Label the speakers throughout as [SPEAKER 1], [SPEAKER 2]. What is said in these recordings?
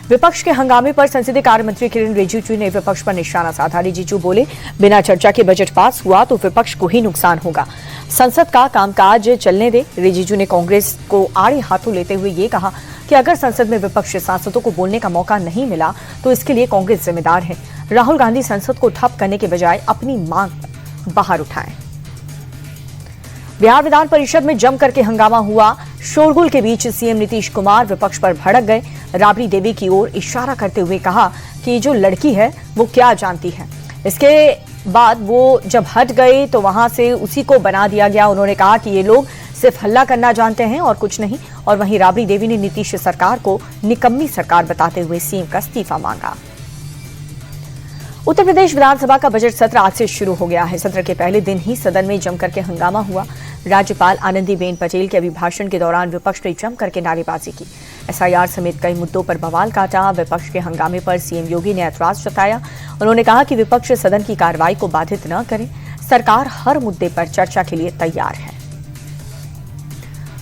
[SPEAKER 1] विपक्ष के हंगामे पर संसदीय कार्य मंत्री किरेन रिजिजू ने विपक्ष पर निशाना साधा। रिजिजू बोले, बिना चर्चा के बजट पास हुआ तो विपक्ष को ही नुकसान होगा। संसद का कामकाज चलने दे। रिजिजू ने कांग्रेस को आड़े हाथों लेते हुए ये कहा कि अगर संसद में विपक्षी सांसदों को बोलने का मौका नहीं मिला तो इसके लिए कांग्रेस जिम्मेदार है। राहुल गांधी संसद को ठप करने के बजाय अपनी मांग बाहर उठाएं। बिहार विधान परिषद में जम करके हंगामा हुआ। शोरगुल के बीच सीएम नीतीश कुमार विपक्ष पर भड़क गए। राबड़ी देवी की ओर इशारा करते हुए कहा कि जो लड़की है वो क्या जानती है। इसके बाद वो जब हट गए तो वहां से उसी को बना दिया गया। उन्होंने कहा कि ये लोग सिर्फ हल्ला करना जानते हैं और कुछ नहीं। और वहीं राबड़ी देवी ने नीतीश सरकार को निकम्मी सरकार बताते हुए सीएम का इस्तीफा मांगा। उत्तर प्रदेश विधानसभा का बजट सत्र आज से शुरू हो गया है। सत्र के पहले दिन ही सदन में जमकर के हंगामा हुआ। राज्यपाल आनंदीबेन पटेल के अभिभाषण के दौरान विपक्ष ने जम करके नारेबाजी की। एसआईआर समेत कई मुद्दों पर बवाल काटा। विपक्ष के हंगामे पर सीएम योगी ने ऐतराज जताया। उन्होंने कहा कि विपक्ष सदन की कार्रवाई को बाधित न करे। सरकार हर मुद्दे पर चर्चा के लिए तैयार है।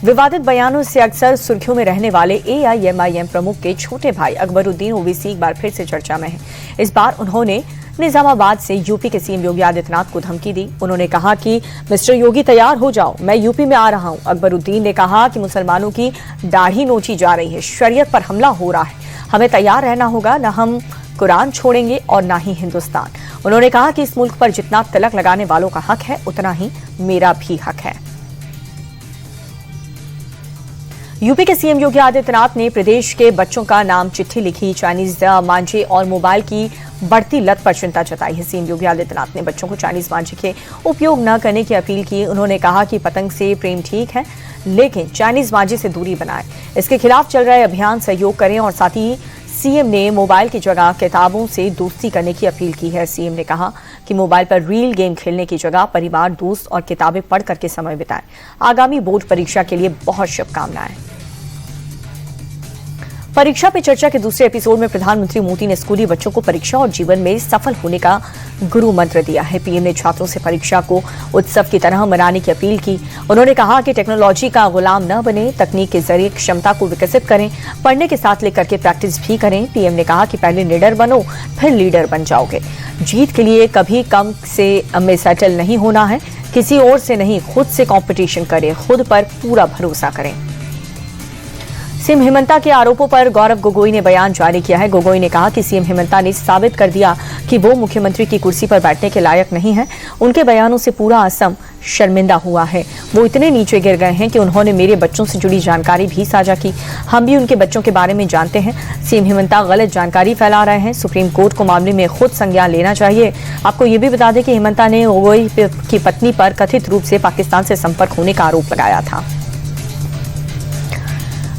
[SPEAKER 1] विवादित बयानों से अक्सर सुर्खियों में रहने वाले एआईएमआईएम प्रमुख के छोटे भाई अकबरुद्दीन ओवैसी एक बार फिर से चर्चा में है। इस बार उन्होंने निजामाबाद से यूपी के सीएम योगी आदित्यनाथ को धमकी दी। उन्होंने कहा कि मिस्टर योगी तैयार हो जाओ, मैं यूपी में आ रहा हूं। अकबरुद्दीन ने कहा कि मुसलमानों की दाढ़ी नोची जा रही है, शरीयत पर हमला हो रहा है, हमें तैयार रहना होगा। न हम कुरान छोड़ेंगे और न ही हिंदुस्तान। उन्होंने कहा कि इस मुल्क पर जितना तिलक लगाने वालों का हक है उतना ही मेरा भी हक है। यूपी के सीएम योगी आदित्यनाथ ने प्रदेश के बच्चों का नाम चिट्ठी लिखी। चाइनीज मांझे और मोबाइल की बढ़ती लत पर चिंता जताई है। सीएम योगी आदित्यनाथ ने बच्चों को चाइनीज मांझे के उपयोग न करने की अपील की। उन्होंने कहा कि पतंग से प्रेम ठीक है, लेकिन चाइनीज मांझे से दूरी बनाएं। इसके खिलाफ चल रहे अभियान सहयोग करें। और साथ ही सीएम ने मोबाइल की जगह किताबों से दोस्ती करने की अपील की है। सीएम ने कहा कि मोबाइल पर रील गेम खेलने की जगह परिवार, दोस्त और किताबें पढ़ करके समय बिताएं। आगामी बोर्ड परीक्षा के लिए बहुत शुभकामनाएं। परीक्षा पे चर्चा के दूसरे एपिसोड में प्रधानमंत्री मोदी ने स्कूली बच्चों को परीक्षा और जीवन में सफल होने का गुरु मंत्र दिया है। पीएम ने छात्रों से परीक्षा को उत्सव की तरह मनाने की अपील की। उन्होंने कहा कि टेक्नोलॉजी का गुलाम न बने, तकनीक के जरिए क्षमता को विकसित करें, पढ़ने के साथ लेकर के प्रैक्टिस भी करें। पीएम ने कहा कि पहले निडर बनो, फिर लीडर बन जाओगे। जीत के लिए कभी कम से में सेटल नहीं होना है। किसी और से नहीं, खुद से कॉम्पिटिशन करें, खुद पर पूरा भरोसा करें। सीएम हेमंता के आरोपों पर गौरव गोगोई ने बयान जारी किया है। गोगोई ने कहा कि सीएम हेमंता ने साबित कर दिया कि वो मुख्यमंत्री की कुर्सी पर बैठने के लायक नहीं है। उनके बयानों से पूरा असम शर्मिंदा हुआ है। वो इतने नीचे गिर गए हैं कि उन्होंने मेरे बच्चों से जुड़ी जानकारी भी साझा की। हम भी उनके बच्चों के बारे में जानते हैं। सीएम हेमंता गलत जानकारी फैला रहे हैं। सुप्रीम कोर्ट को मामले में खुद संज्ञान लेना चाहिए। आपको ये भी बता दें कि हेमंता ने गोगोई की पत्नी पर कथित रूप से पाकिस्तान से संपर्क होने का आरोप लगाया था।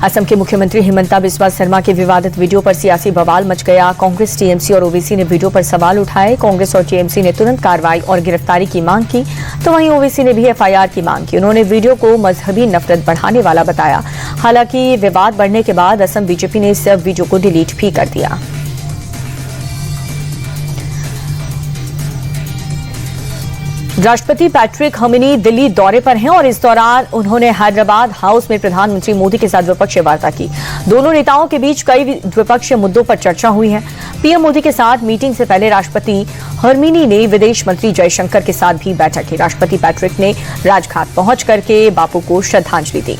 [SPEAKER 1] असम के मुख्यमंत्री हिमंता बिस्वा शर्मा के विवादित वीडियो पर सियासी बवाल मच गया। कांग्रेस, टीएमसी और ओवैसी ने वीडियो पर सवाल उठाए। कांग्रेस और टीएमसी ने तुरंत कार्रवाई और गिरफ्तारी की मांग की, तो वहीं ओवैसी ने भी एफआईआर की मांग की। उन्होंने वीडियो को मजहबी नफरत बढ़ाने वाला बताया। हालांकि विवाद बढ़ने के बाद असम बीजेपी ने इस वीडियो को डिलीट भी कर दिया। राष्ट्रपति पैट्रिक हमिनी दिल्ली दौरे पर हैं और इस दौरान उन्होंने हैदराबाद हाउस में प्रधानमंत्री मोदी के साथ द्विपक्षीय वार्ता की। दोनों नेताओं के बीच कई द्विपक्षीय मुद्दों पर चर्चा हुई है। पीएम मोदी के साथ मीटिंग से पहले राष्ट्रपति हरमिनी ने विदेश मंत्री जयशंकर के साथ भी बैठक की। राष्ट्रपति पैट्रिक ने राजघाट पहुंच करके बापू को श्रद्धांजलि दी।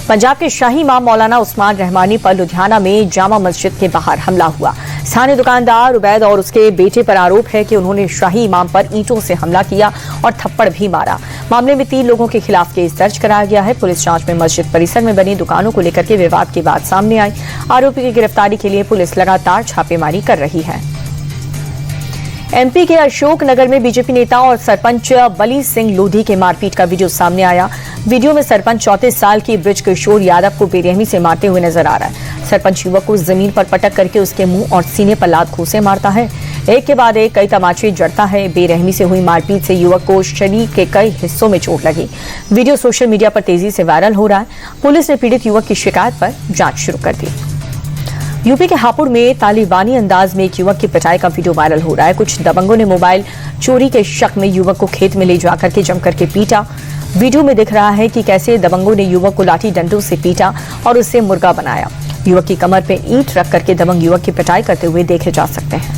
[SPEAKER 1] पंजाब के शाही इमाम मौलाना उस्मान रहमानी पर लुधियाना में जामा मस्जिद के बाहर हमला हुआ। स्थानीय दुकानदार उबैद और उसके बेटे पर आरोप है कि उन्होंने शाही इमाम पर ईंटों से हमला किया और थप्पड़ भी मारा। मामले में 3 लोगों के खिलाफ केस दर्ज कराया गया है। पुलिस जांच में मस्जिद परिसर में बनी दुकानों को लेकर के विवाद की बात सामने आई। आरोपी की गिरफ्तारी के लिए पुलिस लगातार छापेमारी कर रही है। एमपी के अशोकनगर में बीजेपी नेता और सरपंच बली सिंह लोधी के मारपीट का वीडियो सामने आया। वीडियो में सरपंच 34 साल की बृज किशोर यादव को बेरहमी से मारते हुए नजर आ रहा है। सरपंच युवक को जमीन पर पटक करके उसके मुंह और सीने पर लात घूंसे मारता है। एक के बाद एक कई तमाचे जड़ता है। बेरहमी से हुई मारपीट से युवक को शरीर के कई हिस्सों में चोट लगी। वीडियो सोशल मीडिया पर तेजी से वायरल हो रहा है। पुलिस ने पीड़ित युवक की शिकायत पर जांच शुरू कर दी। यूपी के हापुड़ में तालिबानी अंदाज में एक युवक की पिटाई का वीडियो वायरल हो रहा है। कुछ दबंगों ने मोबाइल चोरी के शक में युवक को खेत में ले जाकर के जमकर के पीटा। वीडियो में दिख रहा है कि कैसे दबंगों ने युवक को लाठी डंडों से पीटा और उससे मुर्गा बनाया। युवक की कमर पे ईंट रख करके दबंग युवक की पिटाई करते हुए देखे जा सकते हैं।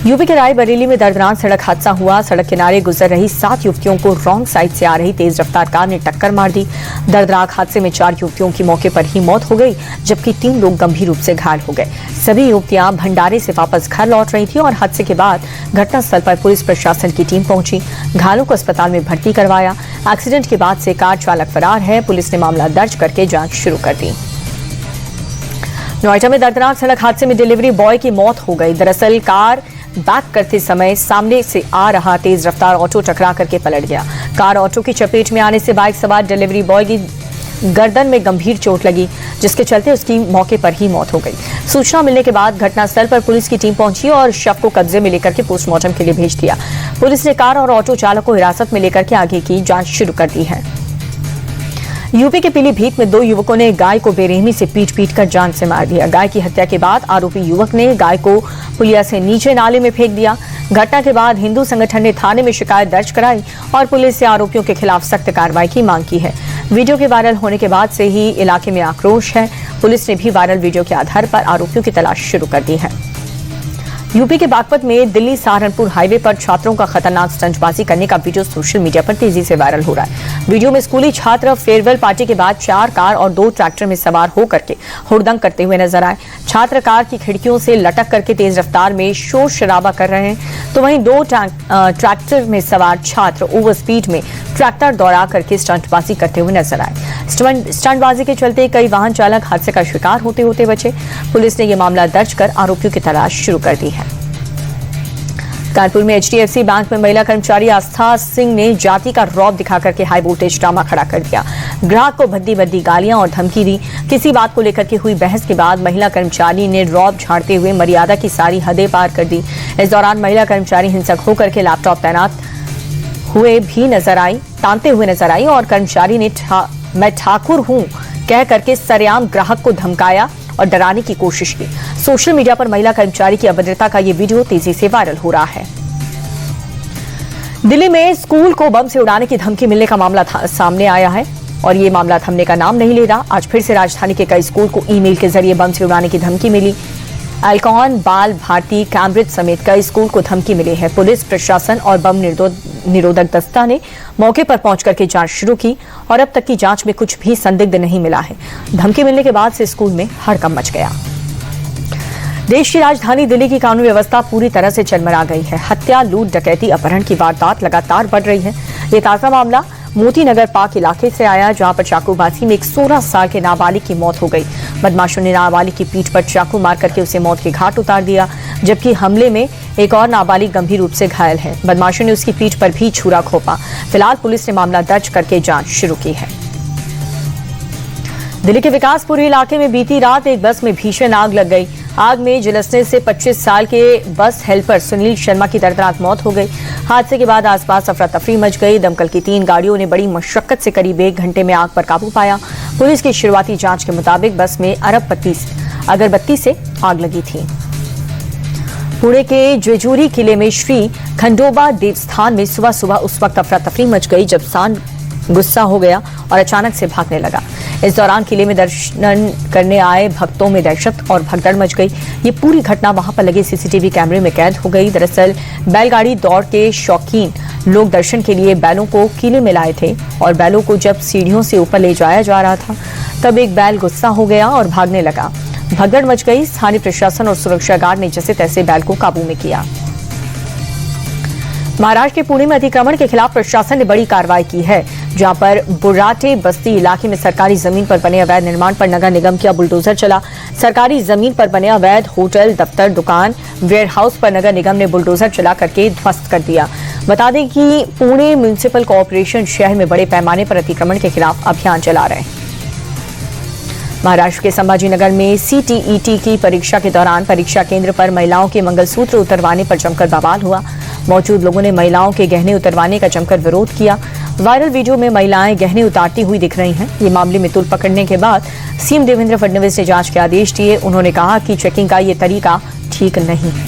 [SPEAKER 1] यूपी के रायबरेली में दर्दनाक सड़क हादसा हुआ। सड़क किनारे गुजर रही 7 युवतियों को रॉन्ग साइड से आ रही तेज रफ्तार कार ने टक्कर मार दी। दर्दनाक हादसे में 4 युवतियों की मौके पर ही मौत हो गई, जबकि 3 लोग गंभीर रूप से घायल हो गए। सभी युवतियां भंडारे से वापस घर लौट रही थी और हादसे के बाद घटनास्थल पर पुलिस प्रशासन की टीम पहुंची। घायलों को अस्पताल में भर्ती करवाया। एक्सीडेंट के बाद से कार चालक फरार है। पुलिस ने मामला दर्ज करके जांच शुरू कर दी। नोएडा में दर्दनाक सड़क हादसे में डिलीवरी बॉय की मौत हो गई। दरअसल कार बैक करते समय सामने से आ रहा तेज रफ्तार ऑटो टकरा करके पलट गया। कार ऑटो की चपेट में आने से बाइक सवार डिलीवरी बॉय की गर्दन में गंभीर चोट लगी, जिसके चलते उसकी मौके पर ही मौत हो गई। सूचना मिलने के बाद घटनास्थल पर पुलिस की टीम पहुंची और शव को कब्जे में लेकर के पोस्टमार्टम के लिए भेज दिया। पुलिस ने कार और ऑटो चालक को हिरासत में लेकर के आगे की जांच शुरू कर दी है। यूपी के पीलीभीत में 2 युवकों ने गाय को बेरहमी से पीट कर जान से मार दिया। गाय की हत्या के बाद आरोपी युवक ने गाय को पुलिया से नीचे नाले में फेंक दिया। घटना के बाद हिंदू संगठन ने थाने में शिकायत दर्ज कराई और पुलिस से आरोपियों के खिलाफ सख्त कार्रवाई की मांग की है। वीडियो के वायरल होने के बाद से ही इलाके में आक्रोश है। पुलिस ने भी वायरल वीडियो के आधार पर आरोपियों की तलाश शुरू कर दी है। यूपी के बागपत में दिल्ली सहारनपुर हाईवे पर छात्रों का खतरनाक स्टंटबाजी करने का वीडियो सोशल मीडिया पर तेजी से वायरल हो रहा है। वीडियो में स्कूली छात्र फेयरवेल पार्टी के बाद 4 कार और 2 ट्रैक्टर में सवार होकर के हुड़दंग करते हुए नजर आए। छात्र कार की खिड़कियों से लटक करके तेज रफ्तार में शोर शराबा कर रहे हैं, तो वहीं 2 ट्रैक्टर में सवार छात्र ओवर स्पीड में ट्रैक्टर दौड़ा करके स्टंटबाजी करते हुए नजर आए। स्टंटबाजी के चलते कई वाहन चालक हादसे का शिकार होते होते बचे। पुलिस ने यह मामला दर्ज कर आरोपियों की तलाश शुरू कर दी है। कानपुर में HDFC बैंक में महिला कर्मचारी आस्था सिंह ने जाति का रौब दिखा करके हाई वोल्टेज ड्रामा खड़ा कर दिया। ग्राहक को भद्दी भद्दी गालियां और धमकी दी। किसी बात को लेकर के हुई बहस के बाद महिला कर्मचारी ने रौब झाड़ते हुए मर्यादा की सारी हदें पार कर दी। इस दौरान महिला कर्मचारी हिंसक होकर के लैपटॉप तैनात हुए भी नजर आई, तानते हुए नजर आई और कर्मचारी ने मैं ठाकुर हूं कह करके सरेआम ग्राहक को धमकाया और डराने की कोशिश की। सोशल मीडिया पर महिला कर्मचारी की अभद्रता का ये वीडियो तेजी से वायरल हो रहा है। दिल्ली में स्कूल को बम से उड़ाने की धमकी मिलने का मामला सामने आया है और ये मामला थमने का नाम नहीं ले रहा। आज फिर से राजधानी के कई स्कूल को ईमेल के जरिए बम से उड़ाने की धमकी मिली। अल्कॉन, बाल भारती, कैम्ब्रिज समेत कई स्कूल को धमकी मिली है। पुलिस प्रशासन और बम निरोधक दस्ता ने मौके पर पहुंच करके जांच शुरू की और अब तक की जांच में कुछ भी संदिग्ध नहीं मिला है। धमकी मिलने के बाद से स्कूल में हड़कंप मच गया। देश की राजधानी दिल्ली की कानून व्यवस्था पूरी तरह से चरमरा गई है। हत्या, लूट, डकैती, अपहरण की वारदात लगातार बढ़ रही है। ये ताजा मामला मोती नगर पार्क इलाके से आया, जहां पर चाकूबाजी में एक 16 साल के नाबालिग की मौत हो गई। बदमाशों ने नाबालिग की पीठ पर चाकू मार करके उसे मौत के घाट उतार दिया, जबकि हमले में एक और नाबालिग गंभीर रूप से घायल है। बदमाशों ने उसकी पीठ पर भी छुरा घोंपा। फिलहाल पुलिस ने मामला दर्ज करके जांच शुरू की है। दिल्ली के विकासपुरी इलाके में बीती रात एक बस में भीषण आग लग गई। आग में झुलसने से 25 साल के बस हेल्पर सुनील शर्मा की दर्दनाक मौत हो गई। हादसे के बाद आसपास अफरा तफरी मच गई। दमकल की 3 गाड़ियों ने बड़ी मशक्कत से करीब 1 घंटे में आग पर काबू पाया। पुलिस की शुरुआती जांच के मुताबिक बस में अगरबत्ती से आग लगी थी। पुणे के जेजूरी किले में श्री खंडोबा देवस्थान में सुबह सुबह उस वक्त अफरा तफरी मच गई जब सांड गुस्सा हो गया और अचानक से भागने लगा। इस दौरान किले में दर्शन करने आए भक्तों में दहशत और भगदड़ मच गई। ये पूरी घटना वहां पर लगे सीसीटीवी कैमरे में कैद हो गई। दरअसल बैलगाड़ी दौड़ के शौकीन लोग दर्शन के लिए बैलों को किले में लाए थे और बैलों को जब सीढ़ियों से ऊपर ले जाया जा रहा था तब एक बैल गुस्सा हो गया और भागने लगा। भगदड़ मच गई। स्थानीय प्रशासन और सुरक्षा गार्ड ने जैसे तैसे बैल को काबू में किया। महाराष्ट्र के पुणे में अतिक्रमण के खिलाफ प्रशासन ने बड़ी कार्रवाई की है, जहां पर बुर्राटे बस्ती इलाके में सरकारी जमीन पर बने अवैध निर्माण पर नगर निगम का बुलडोजर चला। सरकारी जमीन पर बने अवैध होटल, दफ्तर, दुकान, वेयर हाउस पर नगर निगम ने बुलडोजर चला करके ध्वस्त कर दिया। बता दें कि पुणे म्युनिसिपल कॉर्पोरेशन शहर में बड़े पैमाने पर अतिक्रमण के खिलाफ अभियान चला रहे हैं। महाराष्ट्र के संभाजीनगर में CTET की परीक्षा के दौरान परीक्षा केंद्र पर महिलाओं के मंगलसूत्र उतरवाने पर जमकर बवाल हुआ। मौजूद लोगों ने महिलाओं के गहने उतरवाने का जमकर विरोध किया। वायरल वीडियो में महिलाएं गहने उतारती हुई दिख रही हैं। ये मामले में तूल पकड़ने के बाद सीएम देवेंद्र फडणवीस ने जांच के आदेश दिए। उन्होंने कहा कि चेकिंग का ये तरीका ठीक नहीं है।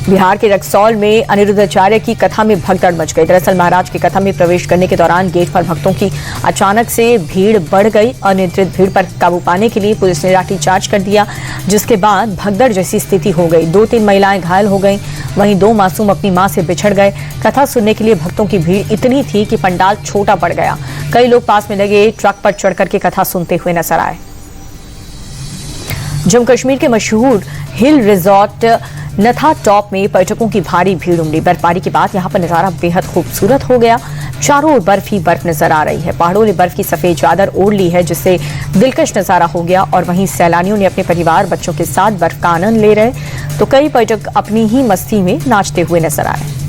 [SPEAKER 1] बिहार के रक्सौल में अनिरुद्धाचार्य की कथा में भगदड़ मच गई। दरअसल महाराज की कथा में प्रवेश करने के दौरान गेट पर भक्तों की अचानक से भीड़ बढ़ गई। अनियंत्रित भीड़ पर काबू पाने के लिए पुलिस ने लाठीचार्ज कर दिया, जिसके बाद भगदड़ जैसी स्थिति हो गई। 2-3 महिलाएं घायल हो गईं, वहीं 2 मासूम अपनी मां से बिछड़ गए। कथा सुनने के लिए भक्तों की भीड़ इतनी थी कि पंडाल छोटा पड़ गया। कई लोग पास में लगे ट्रक पर चढ़कर के कथा सुनते हुए नजर आए। जम्मू कश्मीर के मशहूर हिल रिजॉर्ट नथा टॉप में पर्यटकों की भारी भीड़ उमड़ी। बर्फबारी के बाद यहां पर नजारा बेहद खूबसूरत हो गया। चारों ओर बर्फ ही बर्फ नजर आ रही है। पहाड़ों ने बर्फ की सफेद चादर ओढ़ ली है, जिससे दिलकश नजारा हो गया। और वहीं सैलानियों ने अपने परिवार बच्चों के साथ बर्फ का आनंद ले रहे, तो कई पर्यटक अपनी ही मस्ती में नाचते हुए नजर आए।